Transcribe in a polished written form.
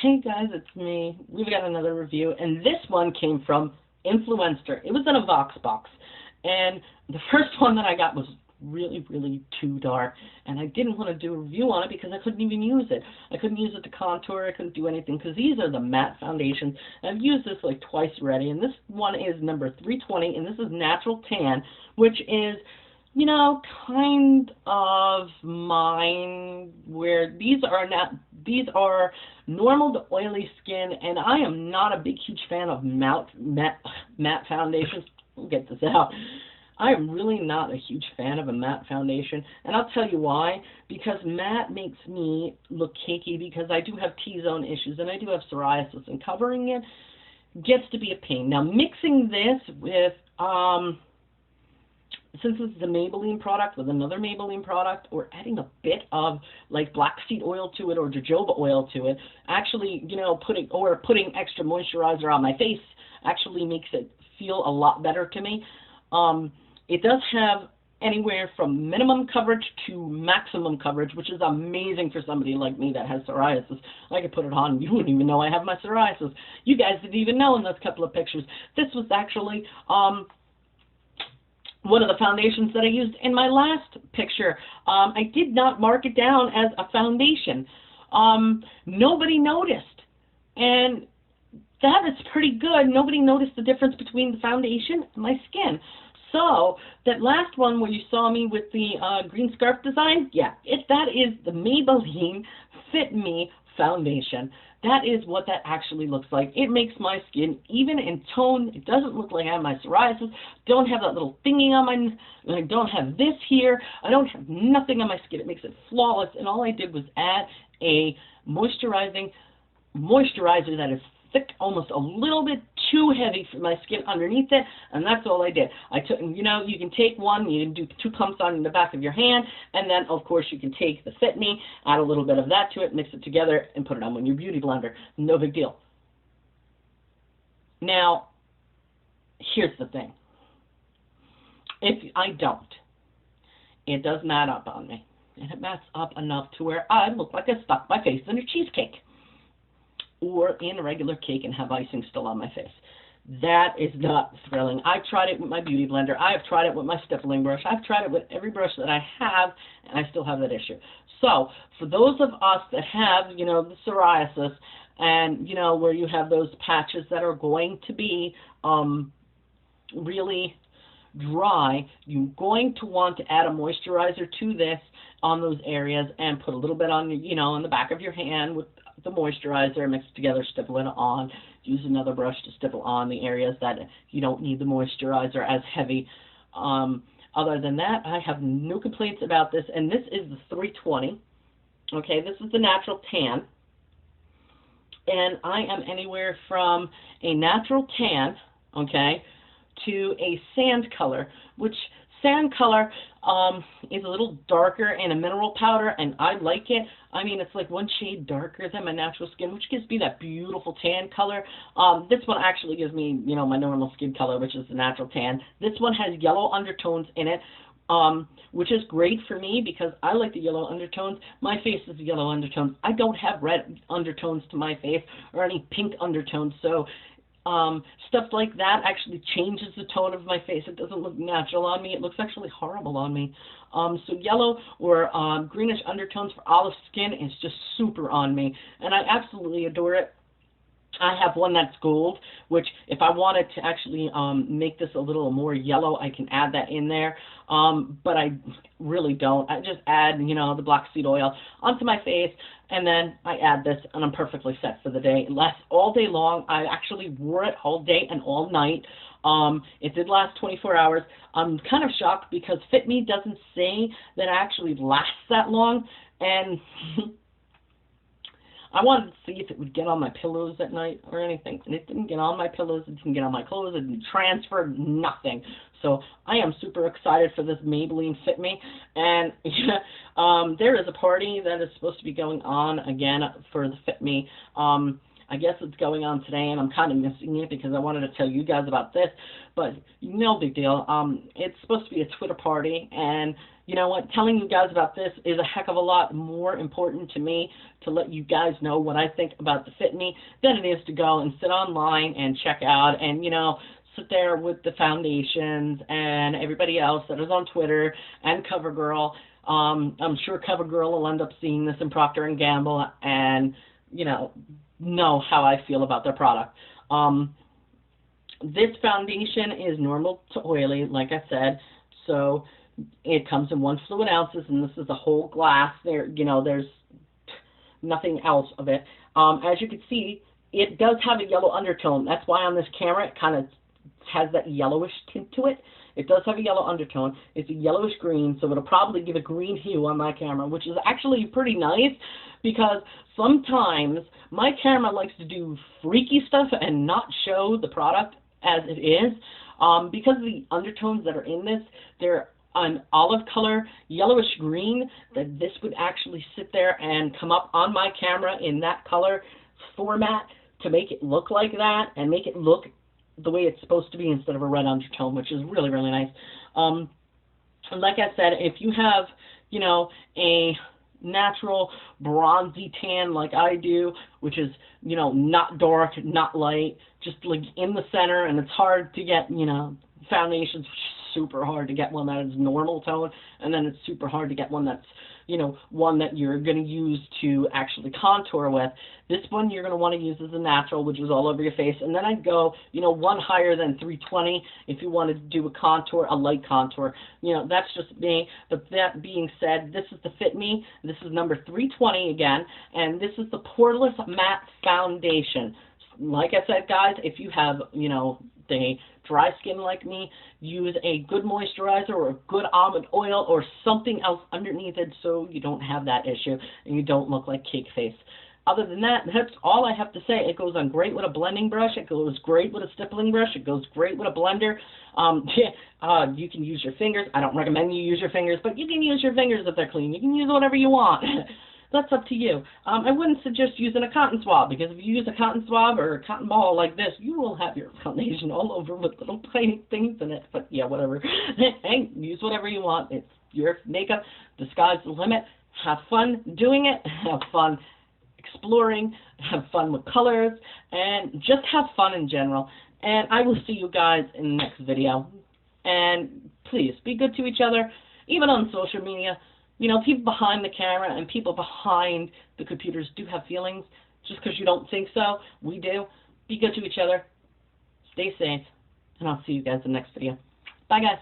Hey guys, it's me. We've got another review, and this one came from Influenster. It was in a Voxbox, and the first one that I got was really, really too dark, and I didn't want to do a review on it because I couldn't even use it. I couldn't use it to contour, I couldn't do anything, because these are the matte foundations. I've used this like twice already, and this one is number 320, and this is Natural Tan, which is, you know, kind of mine, where these are normal to oily skin, and I am not a big, huge fan of matte foundations. We'll get this out. I am really not a huge fan of a matte foundation, and I'll tell you why. Because matte makes me look cakey, because I do have T-zone issues, and I do have psoriasis, and covering it gets to be a pain. Now, mixing this with, since this is a Maybelline product with another Maybelline product, or adding a bit of like black seed oil to it or jojoba oil to it, actually, you know, putting extra moisturizer on my face actually makes it feel a lot better to me. It does have anywhere from minimum coverage to maximum coverage, which is amazing for somebody like me that has psoriasis. I could put it on, you wouldn't even know I have my psoriasis. You guys didn't even know in those couple of pictures. This was actually one of the foundations that I used in my last picture. I did not mark it down as a foundation. Nobody noticed, and that is pretty good. Nobody noticed the difference between the foundation and my skin. So that last one where you saw me with the green scarf design, yeah, that is the Maybelline Fitme foundation. That is what that actually looks like. It makes my skin even in tone. It doesn't look like I have my psoriasis. Don't have that little thingy on my, I don't have this here. I don't have nothing on my skin. It makes it flawless. And all I did was add a moisturizer that is thick, almost a little bit too heavy for my skin underneath it, and that's all I did. I took, you know, you can take one, you can do 2 pumps on the back of your hand, and then, of course, you can take the Fitme, add a little bit of that to it, mix it together, and put it on with your beauty blender. No big deal. Now, here's the thing. If I don't, it does mat up on me, and it mats up enough to where I look like I stuck my face in a cheesecake, or in a regular cake and have icing still on my face. That is not thrilling. I've tried it with my beauty blender. I've tried it with my stippling brush. I've tried it with every brush that I have, and I still have that issue. So, for those of us that have, you know, the psoriasis, and, you know, where you have those patches that are going to be really dry, you're going to want to add a moisturizer to this on those areas, and put a little bit on, you know, on the back of your hand with the moisturizer, mix it together, stipple it on, use another brush to stipple on the areas that you don't need the moisturizer as heavy. Other than that, I have no complaints about this, and this is the 320. Okay, this is the Natural Tan, and I am anywhere from a natural tan, okay, to a sand color, which sand color is a little darker and a mineral powder, and I like it. I mean, it's like one shade darker than my natural skin, which gives me that beautiful tan color. This one actually gives me, you know, my normal skin color, which is the natural tan. This one has yellow undertones in it, which is great for me because I like the yellow undertones. My face is yellow undertones. I don't have red undertones to my face or any pink undertones, so stuff like that actually changes the tone of my face. It doesn't look natural on me. It looks actually horrible on me. So yellow or greenish undertones for olive skin is just super on me, and I absolutely adore it. I have one that's gold, which if I wanted to actually make this a little more yellow, I can add that in there, but I really don't. I just add, you know, the black seed oil onto my face, and then I add this, and I'm perfectly set for the day. It lasts all day long. I actually wore it all day and all night. It did last 24 hours. I'm kind of shocked because Fitme doesn't say that it actually lasts that long, and I wanted to see if it would get on my pillows at night or anything, and it didn't get on my pillows, it didn't get on my clothes, it didn't transfer, nothing. So I am super excited for this Maybelline Fitme, and there is a party that is supposed to be going on again for the Fitme. I guess it's going on today, and I'm kind of missing it because I wanted to tell you guys about this, but no big deal. It's supposed to be a Twitter party, and you know what? Telling you guys about this is a heck of a lot more important to me to let you guys know what I think about the Fitme than it is to go and sit online and check out and, sit there with the foundations and everybody else that is on Twitter and CoverGirl. I'm sure CoverGirl will end up seeing this in Procter & Gamble and, know how I feel about their product. This foundation is normal to oily, like I said, so it comes in 1 fluid ounces, and this is a whole glass. There's nothing else of it. As you can see, it does have a yellow undertone. That's why on this camera it kind of has that yellowish tint to it. It does have a yellow undertone. It's a yellowish green, so it'll probably give a green hue on my camera, which is actually pretty nice because sometimes my camera likes to do freaky stuff and not show the product as it is. Because of the undertones that are in this, they're an olive color, yellowish green, that this would actually sit there and come up on my camera in that color format to make it look like that and make it look the way it's supposed to be instead of a red undertone, which is really, really nice. Like I said, if you have, a natural bronzy tan like I do, which is, not dark, not light, just like in the center, and it's hard to get, foundations, super hard to get one that is normal tone, and then it's super hard to get one that's, one that you're going to use to actually contour with. This one you're going to want to use as a natural, which is all over your face, and then I'd go, one higher than 320 if you wanted to do a contour, a light contour. That's just me, but that being said, this is the Fitme. This is number 320 again, and this is the Poreless Matte Foundation. Like I said, guys, if you have, the dry skin like me, use a good moisturizer or a good almond oil or something else underneath it so you don't have that issue and you don't look like cake face. Other than that, that's all I have to say. It goes on great with a blending brush. It goes great with a stippling brush. It goes great with a blender. You can use your fingers. I don't recommend you use your fingers, but you can use your fingers if they're clean. You can use whatever you want. That's up to you. I wouldn't suggest using a cotton swab, because if you use a cotton swab or a cotton ball like this, you will have your foundation all over with little tiny things in it. But yeah, whatever. Hey, use whatever you want. It's your makeup. The sky's the limit. Have fun doing it. Have fun exploring. Have fun with colors. And just have fun in general. And I will see you guys in the next video. And please, be good to each other, even on social media. People behind the camera and people behind the computers do have feelings. Just because you don't think so, we do. Be good to each other. Stay safe. And I'll see you guys in the next video. Bye, guys.